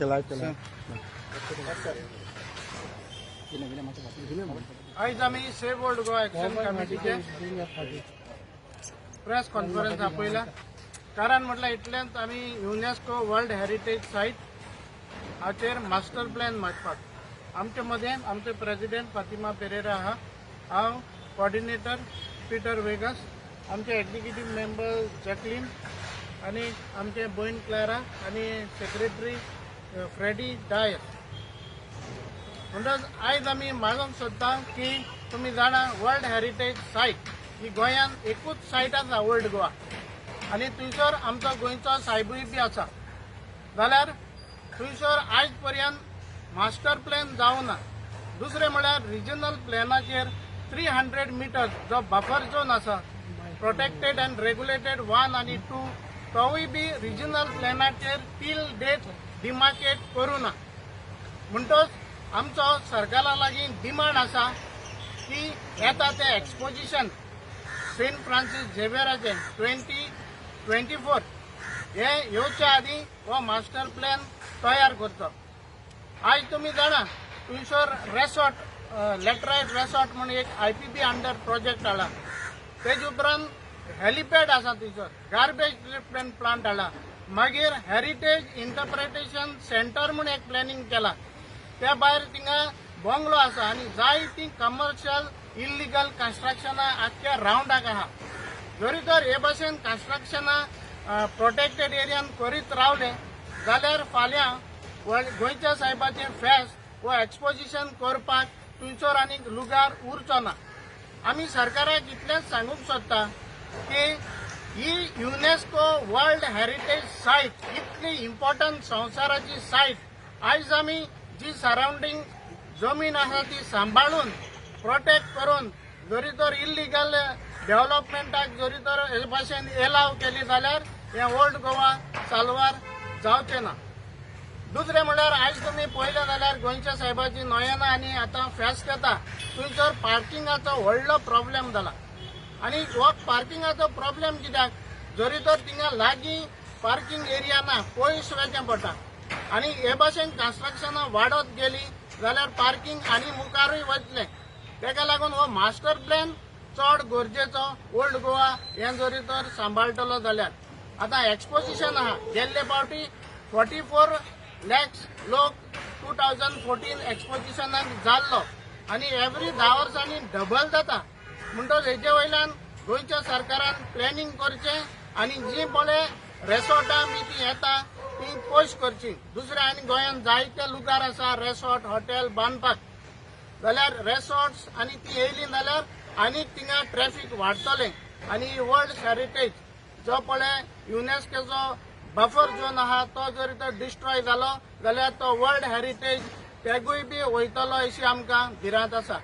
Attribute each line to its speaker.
Speaker 1: आज आम्ही save old Goa action कमिटीचे प्रेस कॉन्फरन्स आपयला कारण म्हटलं इतल्यांत आम्ही युनेस्को वर्ल्ड हेरिटेज साइट हाचेर मास्टर प्लॅन मागपाक आमचे मदें आमचे प्रेसिडेंट फातिमा पेरेरा आहा, हांव कोऑर्डिनेटर पीटर वेगस, आमचे एक्झिक्युटिव्ह मेंबर जॅकलीन आणि आमचे बहीण क्लॅरा आणि सेक्रेटरी फ्रेडी डायर. म्हणटच आयज आमी मागोंक सोदता की तुमी जाणा वर्ल्ड हेरिटेज सायट ही गोंयान एकूच सायट आसा ओल्ड गोवा आनी थंयसर आमचो गोंयचो सायबूय बी आसा. जाल्यार थंयसर आयज पर्यंत मास्टर प्लॅन जावना. दुसरें म्हळ्यार रिजनल प्लॅनाचेर 300 मिटर्स जो बफर झोन आसा प्रोटेक्टेड अँड रेग्युलेटेड 1 आणि 2 तोवूय बी रिजनल प्लॅनाचेर टील डेट डिमार्केट करूना. म्हणटच आमचो सरकारा लागीं डिमांड आसा की येता ते एक्सपोजिशन सेंट फ्रांसीस झेवियराचें 2024 हे येवच्या आदीं हो मास्टर प्लॅन तयार करचो. आज तुमी जाणा थंयसर रेसॉर्ट लॅटरायट रेसॉर्ट म्हणून एक IPP अंडर प्रोजेक्ट हाडला. तेजे उपरांत हेलिपॅड आसा थंयसर, गार्बेज ट्रीटमेंट प्लांट हाडला, मागीर हेरिटेज इंटरप्रिटेशन सेंटर म्हणून एक प्लॅनिंग केला. त्या भायर थिंगा बंगलो आसा आनी जायतीं कमर्शियल इल्लिगल कन्स्ट्रक्शनां आख्ख्या रावंडाक आहा. जरी तर हे भाशेन कन्स्ट्रक्शनां प्रोटेक्टेड एरियान करीत रावले जाल्यार फाल्यां गोंयच्या साहेबाचें फेस्त वा एक्सपोजिशन करपाक थंयसर आनीक लुगार उरचो ना. आमी सरकाराक इतलेंच सांगूंक सोदता की ही युनेस्को वर्ल्ड हेरिटेज सायट इतली इम्पॉर्टंट संवसाराची सायट आयज आमी जी सराउंडिंग जमीन आसा ती सांबाळून प्रोटेक्ट करून जरी तर इल्लिगल डेव्हलपमेंटाक जरी तर हे भाशेन एलाव केली जाल्यार हे ओल्ड गोवा साल्वार जावचें ना. दुसरें म्हळ्यार आयज तुमी पळयलें जाल्यार गोंयच्या साहेबाची नोयना आनी आतां फेस्त येता थंयसर पार्किंगाचो व्हडलो प्रॉब्लेम जाला. आनी हो पार्किंगाचो प्रॉब्लेम कित्याक जरी तर थिंगा लागीं पार्किंग एरिया ना, पयस वचचें पडटा आनी हे भाशेन कन्स्ट्रक्शनां वाडत गेली जाल्यार पार्किंग आनी मुखारूय वचलें. तेका लागून हो मास्टर प्लॅन चड गरजेचो ओल्ड गोवा हें जरी तर सांबाळटलो जाल्यार. आतां एक्सपोजिशन आहा, गेल्ले फावटी 44 लॅक्स लोक 2014 एक्सपोजिशनाक जाल्लो आनी एवरी 10 वर्सांनी डबल जाता. म्हणटच हेचे वयल्यान गोंयच्या सरकारान प्लॅनिंग करचें आनी जी पळय रेसॉर्टां बी ती येता ती पयस करची. दुसरें आनी गोंयान जायते लुगार आसा रेसॉर्ट हॉटेल बांदपाक, जाल्यार रेसॉर्ट्स आनी ती येयली जाल्यार आनीक थिंगा ट्रॅफिक वाडटलें आनी वर्ल्ड हेरिटेज जो पळय युनेस्कोचो बफर झोन आहा तो जरी तर डिस्ट्रॉय जालो जाल्यार तो वर्ल्ड हेरिटेज तेगूय बी वयतलो अशी आमकां भिरांत आसा.